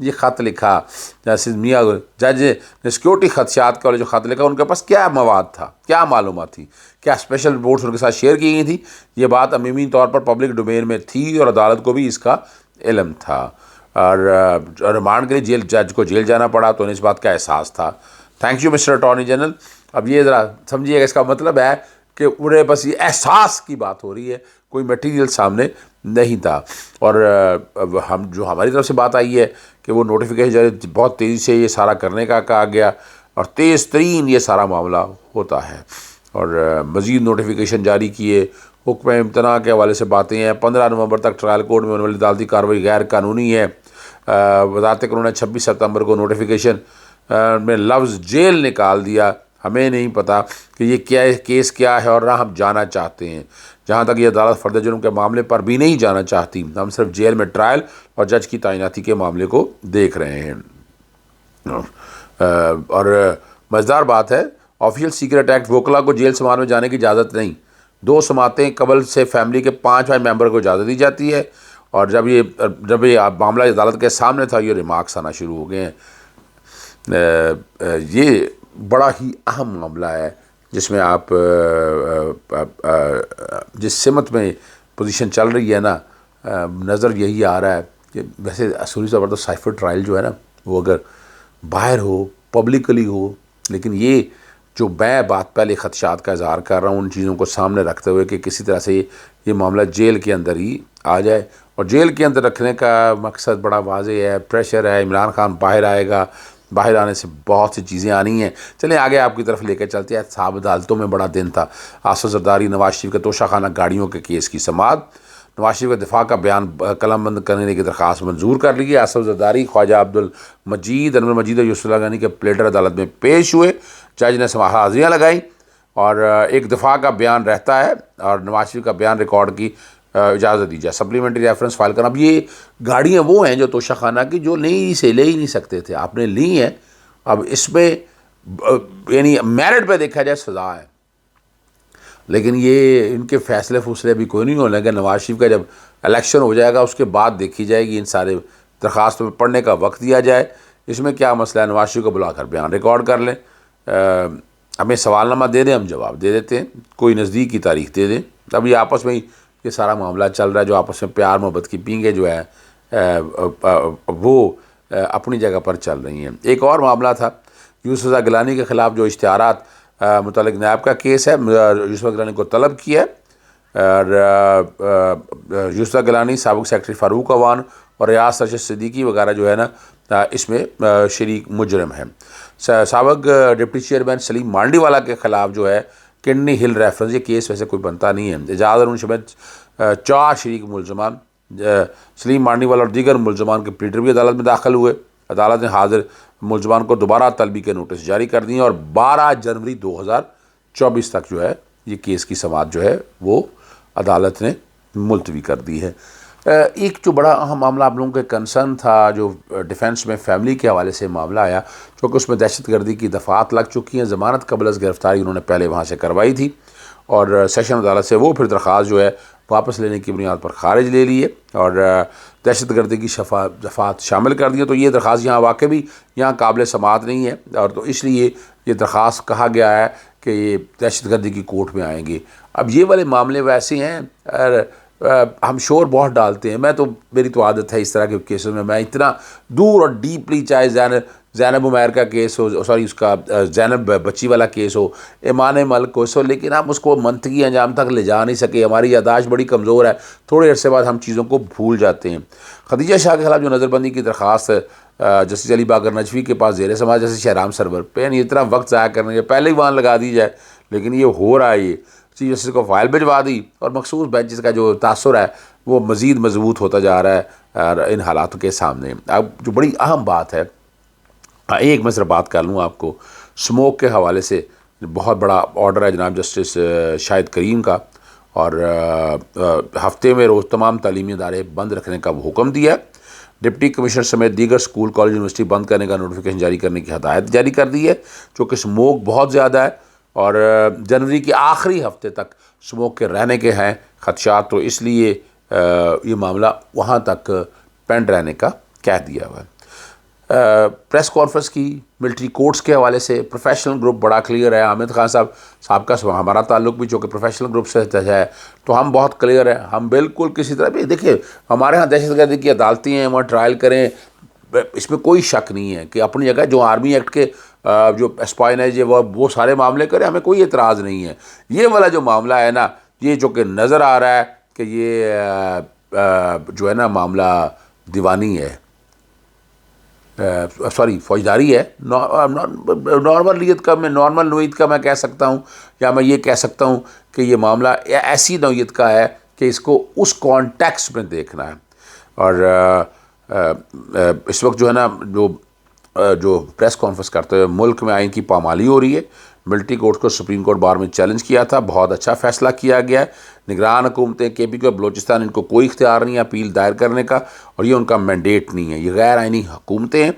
یہ خط لکھا، جیسے میاں جج نے سیکورٹی خدشات کے والے جو خط لکھا ان کے پاس کیا مواد تھا، کیا معلومات تھی، کیا اسپیشل رپورٹس ان کے ساتھ شیئر کی گئی تھی، یہ بات عمومی طور پر پبلک ڈومین میں تھی اور عدالت کو بھی اس کا علم تھا، اور ریمانڈ کے لیے جج کو جیل جانا پڑا تو انہیں اس بات کا احساس تھا۔ Thank you mister attorney general. اب یہ ذرا سمجھیے گا، اس کا مطلب ہے کہ انہیں بس یہ احساس کی بات ہو رہی ہے، کوئی میٹیریل سامنے نہیں تھا۔ اور جو ہماری طرف سے بات آئی ہے کہ وہ نوٹیفیکیشن جاری بہت تیزی سے یہ سارا کرنے کا کہا گیا اور تیز ترین یہ سارا معاملہ ہوتا ہے، اور مزید نوٹیفیکیشن جاری کیے۔ حکم امتناع کے حوالے سے باتیں ہیں، 15 نومبر تک ٹرائل کورٹ میں ہونے والی عدالتی کارروائی غیر قانونی ہے۔ وزارت قانون نے 26 ستمبر کو نوٹیفیکیشن میں لفظ جیل نکال دیا۔ ہمیں نہیں پتہ کہ یہ کیا کیس کیا ہے اور نہ ہم جانا چاہتے ہیں۔ جہاں تک یہ عدالت فرد جرم کے معاملے پر بھی نہیں جانا چاہتی، ہم صرف جیل میں ٹرائل اور جج کی تعیناتی کے معاملے کو دیکھ رہے ہیں۔ اور مزیدار بات ہے، آفیشل سیکرٹ ایکٹ وکلا کو جیل سماعت میں جانے کی اجازت نہیں۔ 2 سماعتیں قبل سے فیملی کے 5 ممبر کو اجازت دی جاتی ہے، اور جب یہ معاملہ عدالت کے سامنے تھا یہ ریمارکس آنا شروع ہو گئے ہیں۔ یہ بڑا ہی اہم معاملہ ہے جس میں آپ جس سمت میں پوزیشن چل رہی ہے نا، نظر یہی آ رہا ہے کہ ویسے اصولی طور پر تو سائفر ٹرائل جو ہے نا وہ اگر باہر ہو، پبلکلی ہو، لیکن یہ جو میں بات پہلے خدشات کا اظہار کر رہا ہوں ان چیزوں کو سامنے رکھتے ہوئے کہ کسی طرح سے یہ معاملہ جیل کے اندر ہی آ جائے، اور جیل کے اندر رکھنے کا مقصد بڑا واضح ہے، پریشر ہے، عمران خان باہر آئے گا، باہر آنے سے بہت سی چیزیں آنی ہیں۔ چلیں آگے آپ کی طرف لے کے چلتے ہیں۔ صاحب عدالتوں میں بڑا دن تھا، آصف زرداری نواز شریف کے توشہ خانہ گاڑیوں کے کیس کی سماعت۔ نواز شریف کے دفاع کا بیان قلم بند کرنے کی درخواست منظور کر لی ہے۔ آصف زرداری، خواجہ عبدالمجید، انور مجید اور یوسف اللہ گنی کے پلیڈر عدالت میں پیش ہوئے، جج نے حاضریاں لگائیں اور ایک دفاع کا بیان رہتا ہے اور نواز شریف کا بیان ریکارڈ کی اجازت دی جائے، سپلیمنٹری ریفرنس فائل کرنا۔ اب یہ گاڑیاں وہ ہیں جو توشہ خانہ کی جو لے ہی نہیں سکتے تھے، آپ نے لی ہیں، اب اس میں یعنی میرٹ پہ دیکھا جائے سزا ہے، لیکن یہ ان کے فیصلے ابھی کوئی نہیں ہونے لگے۔ نواز شریف کا جب الیکشن ہو جائے گا اس کے بعد دیکھی جائے گی، ان سارے درخواستوں پہ پڑھنے کا وقت دیا جائے۔ اس میں کیا مسئلہ ہے، نواز شریف کو بلا کر بیان ریکارڈ کر لیں، ہمیں سوال نامہ دے دیں، ہم جواب دے دیتے ہیں، کوئی نزدیک کی تاریخ دے دیں۔ اب یہ آپس میں یہ سارا معاملہ چل رہا ہے، جو آپس میں پیار محبت کی پینگیں جو ہے وہ اپنی جگہ پر چل رہی ہیں۔ ایک اور معاملہ تھا یوسف رضا گیلانی کے خلاف جو اشتہارات متعلق نیب کا کیس ہے، یوسف رضا گیلانی کو طلب کیا ہے، اور یوسف رضا گیلانی، سابق سیکرٹری فاروق عوان اور ریاض رشید صدیقی وغیرہ جو ہے نا اس میں شریک مجرم ہیں۔ سابق ڈپٹی چیئرمین سلیم مانڈی والا کے خلاف جو ہے کنڈنی ہل ریفرنس، یہ کیس ویسے کوئی بنتا نہیں ہے، اعجاز ارون سمیت 4 شریک ملزمان سلیم مانڈی والا اور دیگر ملزمان کے پلیڈر بھی عدالت میں داخل ہوئے۔ عدالت نے حاضر ملزمان کو دوبارہ طلبی کے نوٹس جاری کر دیے اور 12 جنوری 2024 تک جو ہے یہ کیس کی سماعت جو ہے وہ عدالت نے ملتوی کر دی ہے۔ ایک جو بڑا اہم معاملہ آپ لوگوں کے کنسرن تھا، جو ڈیفینس میں فیملی کے حوالے سے معاملہ آیا، چونکہ اس میں دہشت گردی کی دفعات لگ چکی ہیں، ضمانت قبل از گرفتاری انہوں نے پہلے وہاں سے کروائی تھی اور سیشن عدالت سے وہ پھر درخواست جو ہے واپس لینے کی بنیاد پر خارج لے لیے اور دہشت گردی کی دفعات شامل کر دیا، تو یہ درخواست یہاں واقع بھی یہاں قابل سماعت نہیں ہے، اور تو اس لیے یہ درخواست کہا گیا ہے کہ یہ دہشت گردی کی کورٹ میں آئیں گے۔ اب یہ والے معاملے ویسے ہیں، ہم شور بہت ڈالتے ہیں، میری تو عادت ہے اس طرح کے کیسوں میں اتنا دور اور ڈیپلی، چاہے زینب عمیر کا کیس ہو، اس کا زینب بچی والا کیس ہو، ایمان ملک کو ہو، لیکن ہم اس کو منطقی انجام تک لے جا نہیں سکے، ہماری یادداشت بڑی کمزور ہے، تھوڑے عرصے بعد ہم چیزوں کو بھول جاتے ہیں۔ خدیجہ شاہ کے خلاف جو نظر بندی کی درخواست جسٹس علی باقر نجوی کے پاس زیر سماعت جسٹس شہرام سرور پہ، یعنی اتنا وقت ضائع کرنے کے پہلے ہی وہاں لگا دی جائے، لیکن یہ ہو رہا ہے، یہ چیف جسٹس کو فائل بھجوا دی اور مخصوص بینچز کا جو تاثر ہے وہ مزید مضبوط ہوتا جا رہا ہے ان حالات کے سامنے۔ اب جو بڑی اہم بات ہے، ایک میں صرف بات کر لوں آپ کو، سموک کے حوالے سے بہت بڑا آرڈر ہے جناب جسٹس شاہد کریم کا، اور ہفتے میں روز تمام تعلیمی ادارے بند رکھنے کا حکم دیا ہے۔ ڈپٹی کمشنر سمیت دیگر سکول، کالج، یونیورسٹی بند کرنے کا نوٹیفیکیشن جاری کرنے کی ہدایت جاری کر دی ہے، چونکہ سموک بہت زیادہ ہے اور جنوری کے آخری ہفتے تک سموک کے رہنے کے ہیں خدشات، تو اس لیے یہ معاملہ وہاں تک پینڈ رہنے کا کہہ دیا ہوا ہے۔ پریس کانفرنس کی ملٹری کورٹس کے حوالے سے. پروفیشنل گروپ بڑا کلیئر ہے. حامد خان صاحب کا ہمارا تعلق بھی جو کہ پروفیشنل گروپ سے ہے تو ہم بہت کلیئر ہیں. ہم بالکل کسی طرح بھی دیکھیں ہمارے ہاں دہشت گردی کی عدالتیں ہیں, وہاں ٹرائل کریں, اس میں کوئی شک نہیں ہے کہ اپنی جگہ جو آرمی ایکٹ کے جو اسپائنیج ہے وہ سارے معاملے کریں, ہمیں کوئی اعتراض نہیں ہے. یہ والا جو معاملہ ہے نا, یہ جو کہ نظر آ رہا ہے کہ یہ جو ہے نا معاملہ دیوانی ہے, سوری فوجداری ہے, نارمل نیت کا, میں نارمل نوعیت کا میں کہہ سکتا ہوں, یا میں یہ کہہ سکتا ہوں کہ یہ معاملہ ایسی نوعیت کا ہے کہ اس کو اس کانٹیکس میں دیکھنا ہے. اور اس وقت جو ہے نا جو پریس کانفرنس کرتے ہوئے ملک میں آئین کی پامالی ہو رہی ہے. ملٹری کورٹ کو سپریم کورٹ بار میں چیلنج کیا تھا, بہت اچھا فیصلہ کیا گیا ہے. نگران حکومتیں کے پی کے اور بلوچستان, ان کو کوئی اختیار نہیں ہے اپیل دائر کرنے کا, اور یہ ان کا مینڈیٹ نہیں ہے. یہ غیر آئینی حکومتیں ہیں,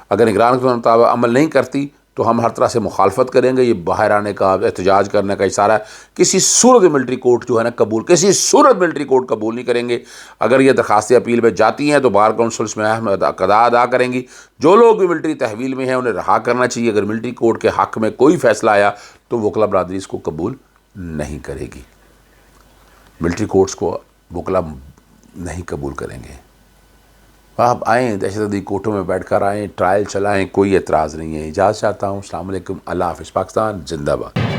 اگر نگران حکومت مطابق عمل نہیں کرتی تو ہم ہر طرح سے مخالفت کریں گے. یہ باہر آنے کا, احتجاج کرنے کا اشارہ ہے. کسی صورت ملٹری کورٹ جو ہے نا کسی صورت ملٹری کورٹ قبول نہیں کریں گے. اگر یہ درخواستیں اپیل میں جاتی ہیں تو بار کونسلس میں اہم کردار ادا کریں گی. جو لوگ بھی ملٹری تحویل میں ہیں انہیں رہا کرنا چاہیے. اگر ملٹری کورٹ کے حق میں کوئی فیصلہ آیا تو وکلا برادری اس کو قبول نہیں کرے گی. ملٹری کورٹس کو وکلا نہیں قبول کریں گے. آپ آئیں, دہشت گردی کورٹوں میں بیٹھ کر آئیں, ٹرائل چلائیں, کوئی اعتراض نہیں ہے. اجازت چاہتا ہوں. السلام علیکم, اللہ حافظ. پاکستان زندہ باد.